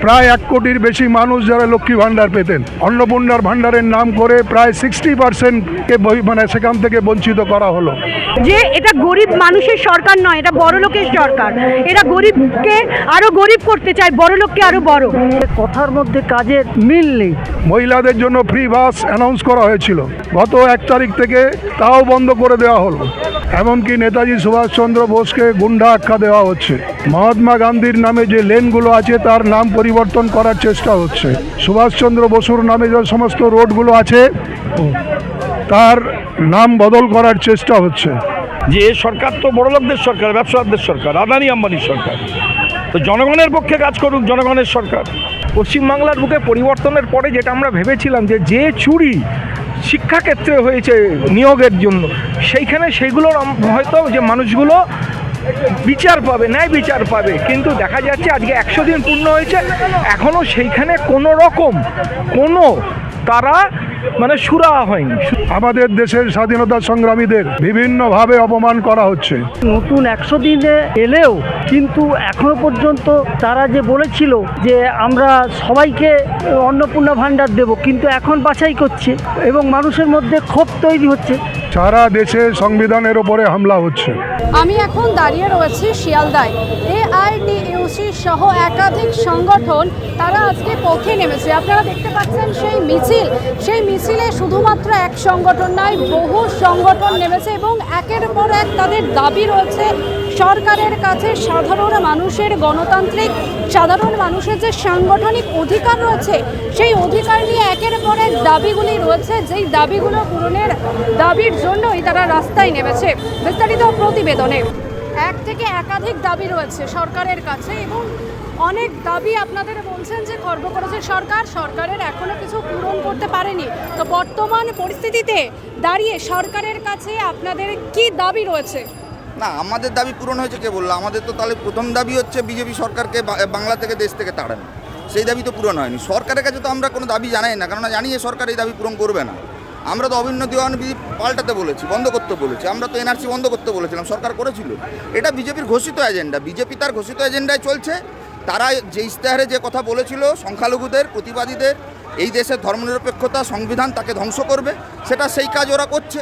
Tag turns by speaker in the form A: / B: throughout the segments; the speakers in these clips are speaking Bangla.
A: প্রায় 1 কোটির বেশি মানুষ যারা লক্ষ্মী ভাণ্ডার পেতেন, অন্নপূর্ণার ভাণ্ডারের নাম করে প্রায় 60%কে মানে সেখান থেকে বঞ্চিত করা হলো।
B: যে এটা গরিব মানুষের সরকার নয়, এটা বড় লোকের সরকার। এরা গরিবকে আরো গরিব করতে চায়, বড় লোককে আরো বড়।
C: কথার মধ্যে কাজের মিল নেই।
A: মহিলাদের জন্য ফ্রি বাস অ্যানাউন্স করা হয়েছিল, গত 1 তারিখ থেকে তাও বন্ধ করে দেওয়া হলো। এমনকি নেতাজি সুভাষচন্দ্র বোসকে গুন্ডা আখ্যা দেওয়া হচ্ছে। মহাত্মা গান্ধীর নামে যে লেনগুলো আছে তার নাম পরিবর্তন করার চেষ্টা হচ্ছে। সুভাষচন্দ্র বসুর নামে যে সমস্ত রোডগুলো আছে তার নাম বদল করার চেষ্টা হচ্ছে।
D: যে সরকার তো বড়লোকদের সরকার, ব্যবসাদারদের সরকার, আদানি আম্বানির সরকার। তো জনগণের পক্ষে কাজ করুক জনগণের সরকার। পশ্চিমবাংলার বুকে পরিবর্তনের পরে যেটা আমরা ভেবেছিলাম যে চুরি শিক্ষাক্ষেত্রে হয়েছে নিয়োগের জন্য, সেইগুলোর হয়তো যে মানুষগুলো বিচার পাবে, ন্যায় বিচার পাবে, কিন্তু দেখা যাচ্ছে আজকে 100 দিন পূর্ণ হয়েছে, এখনও সেইখানে কোনো রকম তারা সুরাহা হয়নি।
A: আমাদের দেশের স্বাধীনতা সংগ্রামীদের বিভিন্নভাবে অপমান করা হচ্ছে।
C: নতুন 100 দিনে এলেও কিন্তু এখনো পর্যন্ত তারা যে বলেছিল যে আমরা সবাইকে অন্নপূর্ণা ভাণ্ডার দেব, কিন্তু এখন বাছাই করছে এবং মানুষের মধ্যে ক্ষোভ তৈরি হচ্ছে।
A: সারা দেশে সংবিধানের ওপরে হামলা হচ্ছে।
E: আমি এখন দাঁড়িয়ে রয়েছি শিয়ালদায়। AITUC সহ একাধিক সংগঠন তারা আজকে পথে নেমেছে। আপনারা দেখতে পাচ্ছেন সেই মিছিলে শুধুমাত্র এক সংগঠন নয়, বহু সংগঠন নেমেছে এবং একের পর এক তাদের দাবি রয়েছে সরকারের কাছে। সাধারণ মানুষের গণতান্ত্রিক, সাধারণ মানুষের যে সাংগঠনিক অধিকার রয়েছে সেই অধিকার নিয়ে একের পর এক দাবিগুলি রয়েছে, যেই দাবিগুলো পূরণের দাবির জন্যই তারা রাস্তায় নেমেছে। বিস্তারিত প্রতিবেদনে এক থেকে একাধিক দাবি রয়েছে সরকারের কাছে এবং অনেক দাবি আপনাদের বলছেন যে খর্ব করেছে সরকারের এখনো কিছু পূরণ করতে পারেনি। তো বর্তমান পরিস্থিতিতে দাঁড়িয়ে সরকারের কাছে আপনাদের কি দাবি রয়েছে?
F: না, আমাদের দাবি পূরণ হয়েছে কে বললো? আমাদের তো তাহলে প্রথম দাবি হচ্ছে বিজেপি সরকারকে বাংলা থেকে, দেশ থেকে তাড়ানো। সেই দাবি তো পূরণ হয়নি। সরকারের কাছে তো আমরা কোনো দাবি জানাই না, কেননা জানি সরকার এই দাবি পূরণ করবে না। আমরা তো অভিন্ন দিওয়ান বিধি পাল্টাতে বলেছি, বন্ধ করতে বলেছি। আমরা তো NRC বন্ধ করতে বলেছিলাম, সরকার করেছিল। এটা বিজেপির ঘোষিত এজেন্ডা, বিজেপি তার ঘোষিত এজেন্ডায় চলছে। তারা যে ইশতেহারে যে কথা বলেছিল সংখ্যালঘুদের, প্রতিবাদীদের, এই দেশের ধর্মনিরপেক্ষতা, সংবিধান তাকে ধ্বংস করবে, সেই কাজ ওরা করছে।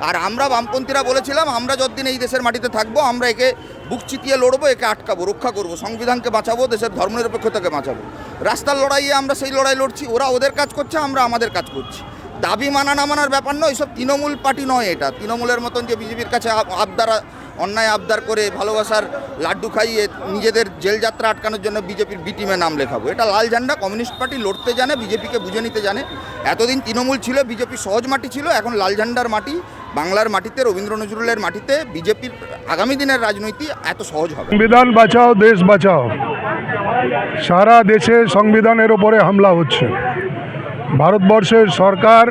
F: আর আমরা বামপন্থীরা বলেছিলাম আমরা যতদিন এই দেশের মাটিতে থাকবো আমরা একে বুক চিতিয়ে লড়বো, একে আটকাবো, রক্ষা করবো, সংবিধানকে বাঁচাবো, দেশের ধর্মনিরপেক্ষতাকে বাঁচাবো। রাস্তার লড়াইয়ে আমরা সেই লড়াই লড়ছি, ওরা ওদের কাজ করছে, আমরা আমাদের কাজ করছি। দাবি মানা না মানার ব্যাপার নয়, এসব তৃণমূল পার্টি নয়। এটা তৃণমূলের মতন যে বিজেপির কাছে অন্যায় আবদার করে ভালোবাসার লাড্ডু খাইয়ে নিজেদের জেলযাত্রা আটকানোর জন্য বিজেপির বি টিমে নাম লেখাবো। এটা লাল ঝান্ডা। কমিউনিস্ট পার্টি লড়তে জানে, বিজেপিকে বুঝে নিতে জানে। এতদিন তৃণমূল ছিল, বিজেপি সহজ মাটি ছিল, এখন লাল ঝান্ডার মাটি, বাংলার মাটিতে, রবীন্দ্র নজরুলের মাটিতে বিজেপির আগামী দিনের রাজনীতি এত সহজ হবে।
A: সংবিধান বাঁচাও, দেশ বাঁচাও। সারা দেশে সংবিধানের ওপরে হামলা হচ্ছে। ভারতবর্ষের সরকার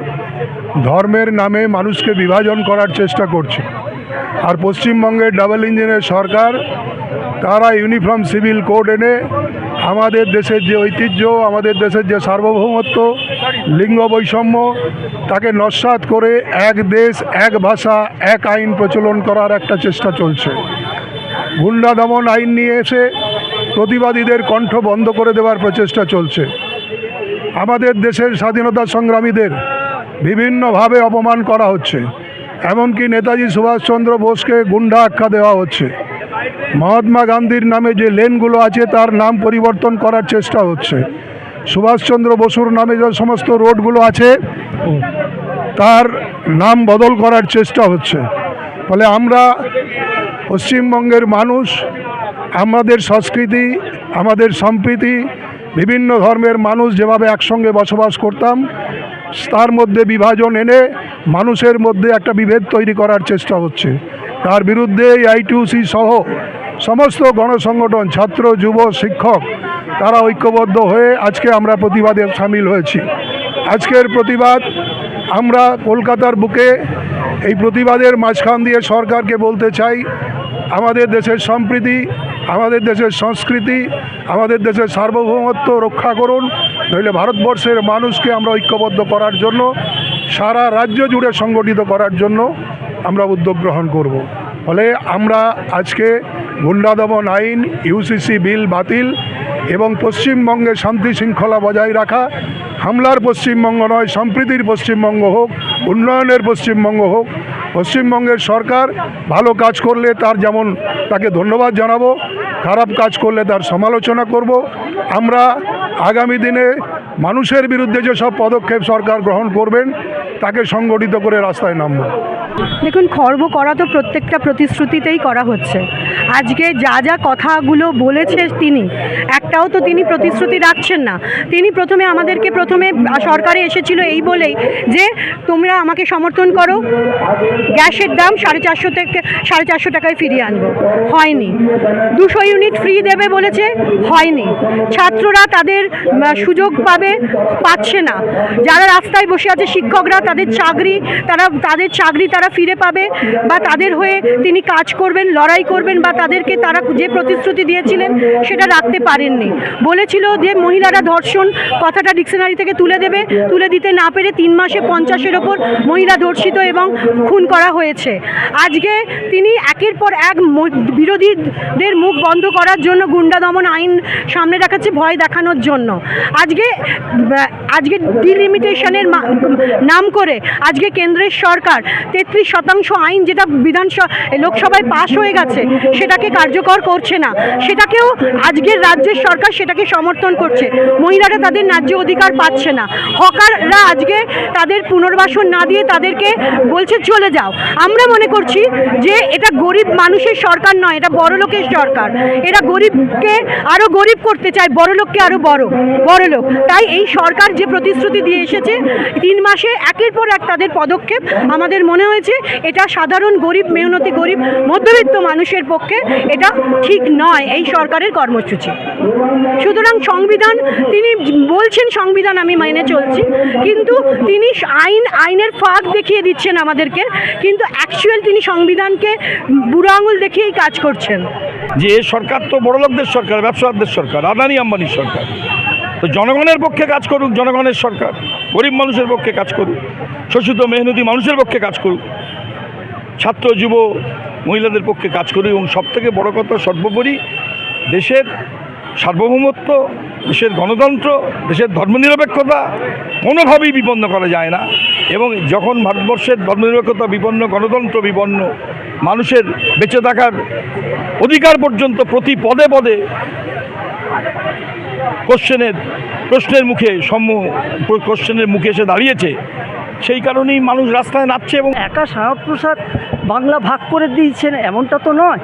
A: ধর্মের নামে মানুষকে বিভাজন করার চেষ্টা করছে। আর পশ্চিমবঙ্গের ডাবল ইঞ্জিনের সরকার তারা ইউনিফর্ম সিভিল কোড এনে আমাদের দেশের যে ঐতিহ্য, আমাদের দেশের যে সার্বভৌমত্ব, লিঙ্গ বৈষম্য তাকে নস্যাৎ করে এক দেশ, এক ভাষা, এক আইন প্রচলন করার একটা চেষ্টা চলছে। গুন্ডা দমন আইন নিয়ে এসে প্রতিবাদীদের কণ্ঠ বন্ধ করে দেওয়ার প্রচেষ্টা চলছে। আমাদের দেশের স্বাধীনতা সংগ্রামীদের বিভিন্নভাবে অপমান করা হচ্ছে। এমনকি নেতাজি সুভাষচন্দ্র বোসকে গুন্ডা আখ্যা দেওয়া হচ্ছে। মহাত্মা গান্ধীর নামে যে লেনগুলো আছে তার নাম পরিবর্তন করার চেষ্টা হচ্ছে। সুভাষচন্দ্র বসুর নামে যে সমস্ত রোডগুলো আছে তার নাম বদল করার চেষ্টা হচ্ছে। ফলে আমরা পশ্চিমবঙ্গের মানুষ আমাদের সংস্কৃতি, আমাদের সম্প্রীতি, বিভিন্ন ধর্মের মানুষ যেভাবে একসঙ্গে বসবাস করতাম তার মধ্যে বিভাজন এনে মানুষের মধ্যে একটা বিভেদ তৈরি করার চেষ্টা হচ্ছে। তার বিরুদ্ধে AITUC সহ সমস্ত গণসংগঠন, ছাত্র, যুব, শিক্ষক তারা ঐক্যবদ্ধ হয়ে আজকে আমরা প্রতিবাদে সামিল হয়েছি। আজকের প্রতিবাদ আমরা কলকাতার বুকে, এই প্রতিবাদের মাঝখান দিয়ে সরকারকে বলতে চাই আমাদের দেশের সম্প্রীতি, আমাদের দেশের সংস্কৃতি, আমাদের দেশের সার্বভৌমত্ব রক্ষা করুন, নইলে ভারতবর্ষের মানুষকে আমরা ঐক্যবদ্ধ করার জন্য, সারা রাজ্য জুড়ে সংগঠিত করার জন্য আমরা উদ্যোগ গ্রহণ করব। ফলে আমরা আজকে গুন্ডা দমন আইন, ইউসিসি বিল বাতিল এবং পশ্চিমবঙ্গে শান্তি শৃঙ্খলা বজায় রাখা, হামলার পশ্চিমবঙ্গ নয়, সম্প্রীতির পশ্চিমবঙ্গ হোক, উন্নয়নের পশ্চিমবঙ্গ হোক। পশ্চিমবঙ্গের সরকার ভালো কাজ করলে যেমন তাকে ধন্যবাদ জানাবো, খারাপ কাজ করলে তার সমালোচনা করব। আমরা আগামী দিনে মানুষের বিরুদ্ধে যেসব পদক্ষেপ সরকার গ্রহণ করবেন তাকে সংগঠিত করে রাস্তায় নামব।
B: দেখুন, খর্ব করা তো প্রত্যেকটা প্রতিশ্রুতিতেই করা হচ্ছে। আজকে যা যা কথাগুলো বলেছে একটাও তো তিনি প্রতিশ্রুতি রাখছেন না। তিনি প্রথমে সরকারে এসেছিল এই বলেই যে তোমরা আমাকে সমর্থন করো, গ্যাসের দাম 450 টাকায় ফিরিয়ে আনবো, হয়নি। 200 ইউনিট ফ্রি দেবে বলেছে, হয়নি। ছাত্ররা তাদের সুযোগ পাচ্ছে না। যারা রাস্তায় বসে আছে, শিক্ষকরা তাদের চাকরি তারা ফিরে পাবে, বা তাদের হয়ে তিনি কাজ করবেন, লড়াই করবেন, বা তাদেরকে তারা যে প্রতিশ্রুতি দিয়েছিলেন সেটা রাখতে পারেননি। বলেছিল যে মহিলারা ধর্ষণ কথাটা ডিকশনারি থেকে তুলে দিতে না পেরে 3 মাসে 50-এর ওপর মহিলা ধর্ষিত এবং খুন করা হয়েছে। আজকে তিনি একের পর এক বিরোধীদের মুখ বন্ধ করার জন্য গুন্ডা দমন আইন সামনে রাখাচ্ছে, ভয় দেখানোর জন্য। আজকে ডিলিমিটেশনের নাম করে আজকে কেন্দ্রের সরকার 33% আইন যেটা লোকসভায় পাশ হয়ে গেছে সেটাকে কার্যকর করছে না। সেটাকেও আজকের রাজ্যের সরকার সেটাকে সমর্থন করছে। মহিলারা তাদের ন্যায্য অধিকার পাচ্ছে না। হকাররা আজকে তাদের পুনর্বাসন না দিয়ে তাদেরকে বলছে চলে যাও। আমরা মনে করছি যে এটা গরিব মানুষের সরকার নয়, এটা বড় লোকের সরকার। এরা গরিবকে আরও গরিব করতে চায়, বড় লোককে আরও বড় লোক। তাই এই সরকার যে প্রতিশ্রুতি দিয়ে এসেছে 3 মাসে একের পর এক তাদের পদক্ষেপ, আমাদের মনে হয়েছে এটা সাধারণ গরিব, মেহনতি গরিব, মধ্যবিত্ত মানুষের পক্ষে এটা ঠিক নয় এই সরকারের কর্মসূচি। সুতরাং সংবিধান, তিনি বলছেন সংবিধান আমি মেনে চলছি, কিন্তু তিনি আইনের ফাঁক দেখিয়ে দিচ্ছেন আমাদেরকে, কিন্তু অ্যাকচুয়াল তিনি সংবিধানকে বুড়ো আঙুল দেখিয়েই কাজ করছেন।
D: যে সরকার তো বড়লোকদের সরকার, ব্যবসায়ীদের সরকার, আদানি আম্বানির সরকার। তো জনগণের পক্ষে কাজ করুক জনগণের সরকার, গরিব মানুষের পক্ষে কাজ করুক, শোষিত মেহনতি মানুষের পক্ষে কাজ করুক, ছাত্র যুব মহিলাদের পক্ষে কাজ করুক, এবং সবথেকে বড় কথা সর্বোপরি দেশের সার্বভৌমত্ব, দেশের গণতন্ত্র, দেশের ধর্মনিরপেক্ষতা কোনোভাবেই বিপন্ন করা যায় না। এবং যখন ভারতবর্ষের ধর্মনিরপেক্ষতা বিপন্ন, গণতন্ত্র বিপন্ন, মানুষের বেঁচে থাকার অধিকার পর্যন্ত প্রতি পদে পদে প্রশ্নের মুখে এসে দাঁড়িয়েছে, সেই কারণেই মানুষ রাস্তায় নামছে। এবং
C: একা শ্যামাপ্রসাদ বাংলা ভাগ করে দিয়েছেন এমনটা তো নয়।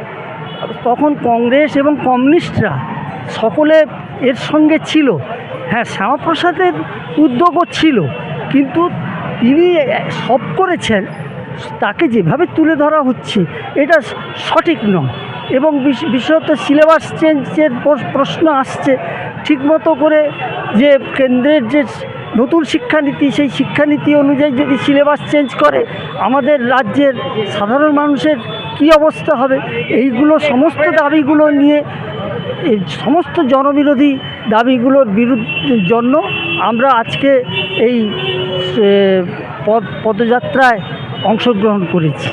C: তখন কংগ্রেস এবং কমিউনিস্টরা সকলে এর সঙ্গে ছিল। হ্যাঁ, শ্যামাপ্রসাদের উদ্যোগও ছিল, কিন্তু তিনি সব করেছেন, তাকে যেভাবে তুলে ধরা হচ্ছে এটা সঠিক নয়। এবং বিশেষত সিলেবাস চেঞ্জের প্রশ্ন আসছে, ঠিকমতো করে যে কেন্দ্রের যে নতুন শিক্ষানীতি, সেই শিক্ষানীতি অনুযায়ী যদি সিলেবাস চেঞ্জ করে আমাদের রাজ্যের সাধারণ মানুষের কী অবস্থা হবে। সমস্ত দাবিগুলো নিয়ে, এই সমস্ত জনবিরোধী দাবিগুলোর জন্য আমরা আজকে এই পদযাত্রায় অংশগ্রহণ করেছি।